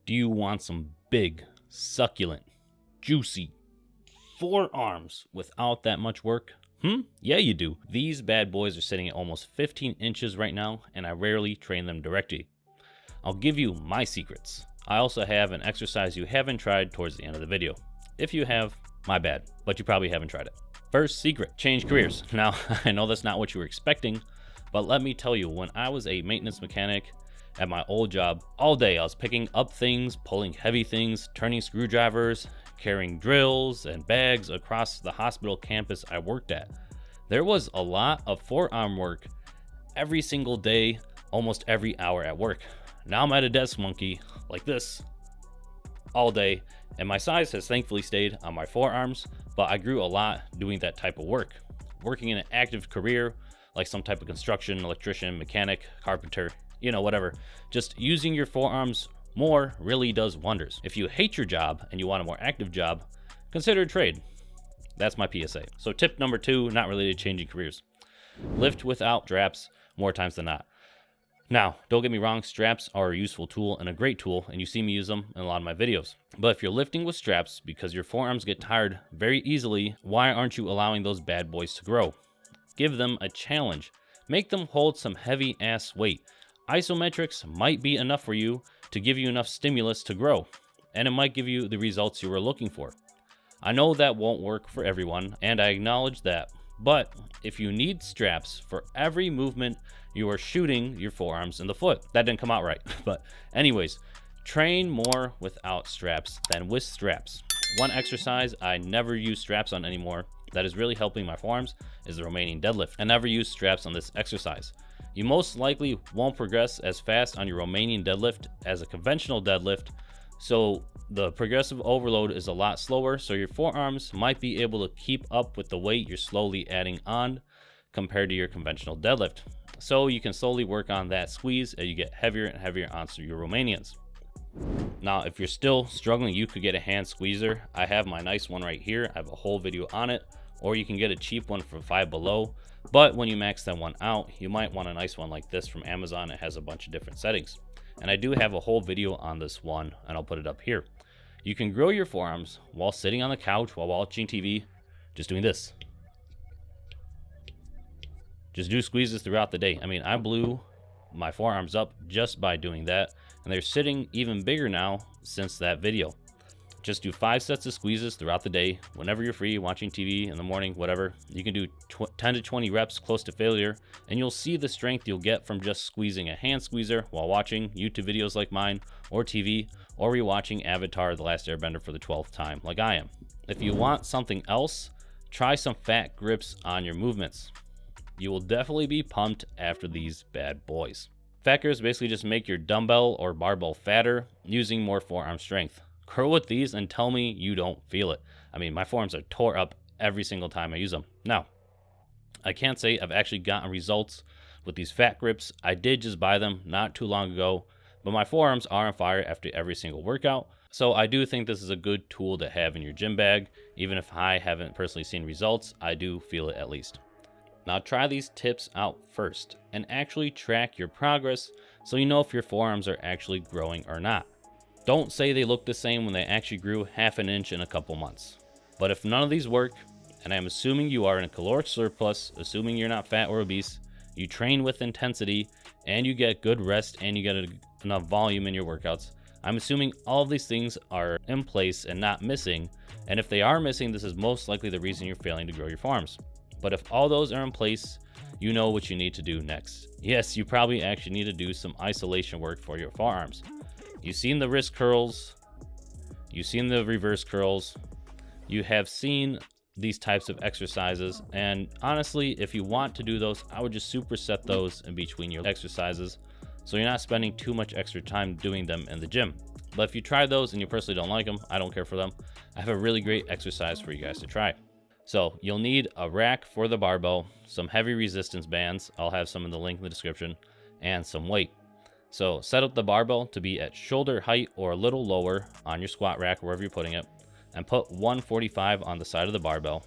Do you want some big, succulent, juicy forearms without that much work? Yeah, you do. These bad boys are sitting at almost 15 inches right now, and I rarely train them directly. I'll give you my secrets. I also have an exercise you haven't tried towards the end of the video. If you have, my bad, but you probably haven't tried it. First secret, change careers. Now, I know that's not what you were expecting, but let me tell you, when I was a maintenance mechanic at my old job, all day I was picking up things, pulling heavy things, turning screwdrivers, carrying drills and bags across the hospital campus I worked at. There was a lot of forearm work every single day, almost every hour at work. Now I'm at a desk monkey like this all day, and my size has thankfully stayed on my forearms, but I grew a lot doing that type of work. Working in an active career, like some type of construction, electrician, mechanic, carpenter, whatever. Just using your forearms more really does wonders. If you hate your job and you want a more active job, consider a trade. That's my PSA. So tip number 2, not related to changing careers. Lift without straps more times than not. Now, don't get me wrong, straps are a useful tool and a great tool, and you see me use them in a lot of my videos. But if you're lifting with straps because your forearms get tired very easily, why aren't you allowing those bad boys to grow? Give them a challenge. Make them hold some heavy ass weight. Isometrics might be enough for you to give you enough stimulus to grow, and it might give you the results you were looking for. I know that won't work for everyone, and I acknowledge that, but if you need straps for every movement, you are shooting your forearms in the foot. That didn't come out right, but anyways, train more without straps than with straps. One exercise I never use straps on anymore that is really helping my forearms is the Romanian deadlift. I never use straps on this exercise. You most likely won't progress as fast on your Romanian deadlift as a conventional deadlift, so the progressive overload is a lot slower, so your forearms might be able to keep up with the weight you're slowly adding on compared to your conventional deadlift. So you can slowly work on that squeeze as you get heavier and heavier onto your Romanians. Now, if you're still struggling, you could get a hand squeezer. I have my nice one right here. I have a whole video on it, or you can get a cheap one from Five Below. But when you max that one out, you might want a nice one like this from Amazon. It has a bunch of different settings. And I do have a whole video on this one, and I'll put it up here. You can grow your forearms while sitting on the couch while watching TV, just doing this. Just do squeezes throughout the day. I mean, I blew my forearms up just by doing that, and they're sitting even bigger now since that video. Just do 5 sets of squeezes throughout the day. Whenever you're free, watching TV in the morning, whatever, you can do 10 to 20 reps close to failure, and you'll see the strength you'll get from just squeezing a hand squeezer while watching YouTube videos like mine, or TV, or rewatching Avatar: The Last Airbender for the 12th time like I am. If you want something else, try some fat grips on your movements. You will definitely be pumped after these bad boys. Fat grips basically just make your dumbbell or barbell fatter using more forearm strength. Curl with these and tell me you don't feel it. I mean, my forearms are tore up every single time I use them. Now, I can't say I've actually gotten results with these fat grips. I did just buy them not too long ago, but my forearms are on fire after every single workout. So I do think this is a good tool to have in your gym bag. Even if I haven't personally seen results, I do feel it at least. Now try these tips out first and actually track your progress so you know if your forearms are actually growing or not. Don't say they look the same when they actually grew half an inch in a couple months. But if none of these work, and I'm assuming you are in a caloric surplus, assuming you're not fat or obese, you train with intensity, and you get good rest, and you get enough volume in your workouts, I'm assuming all of these things are in place and not missing, and if they are missing, this is most likely the reason you're failing to grow your forearms. But if all those are in place, you know what you need to do next. Yes, you probably actually need to do some isolation work for your forearms. You've seen the wrist curls, you've seen the reverse curls, you have seen these types of exercises, and honestly, if you want to do those, I would just superset those in between your exercises so you're not spending too much extra time doing them in the gym. But if you try those and you personally don't like them, I don't care for them, I have a really great exercise for you guys to try. So you'll need a rack for the barbell, some heavy resistance bands, I'll have some in the link in the description, and some weight. So set up the barbell to be at shoulder height or a little lower on your squat rack, wherever you're putting it, and put 145 on the side of the barbell.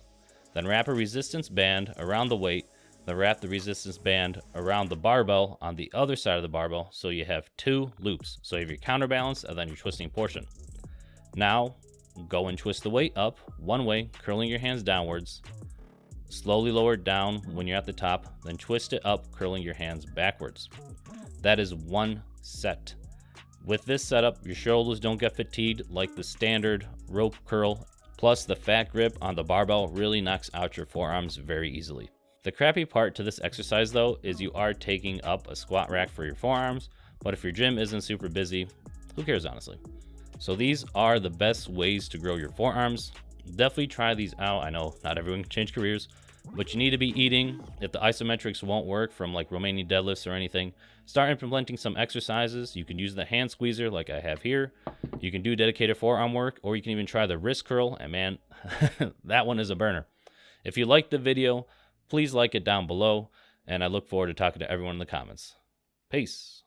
Then wrap a resistance band around the weight Then wrap the resistance band around the barbell on the other side of the barbell so you have 2 loops. So you have your counterbalance and then your twisting portion. Now, go and twist the weight up one way, curling your hands downwards. Slowly lower it down when you're at the top, then twist it up, curling your hands backwards. That is 1 set. With this setup, your shoulders don't get fatigued like the standard rope curl. Plus, the fat grip on the barbell really knocks out your forearms very easily. The crappy part to this exercise though is you are taking up a squat rack for your forearms, but if your gym isn't super busy, who cares honestly? So these are the best ways to grow your forearms. Definitely try these out. I know not everyone can change careers, but you need to be eating. If the isometrics won't work from like Romanian deadlifts or anything, start implementing some exercises. You can use the hand squeezer like I have here. You can do dedicated forearm work, or you can even try the wrist curl, and man, that one is a burner. If you liked the video, please like it down below, and I look forward to talking to everyone in the comments. Peace.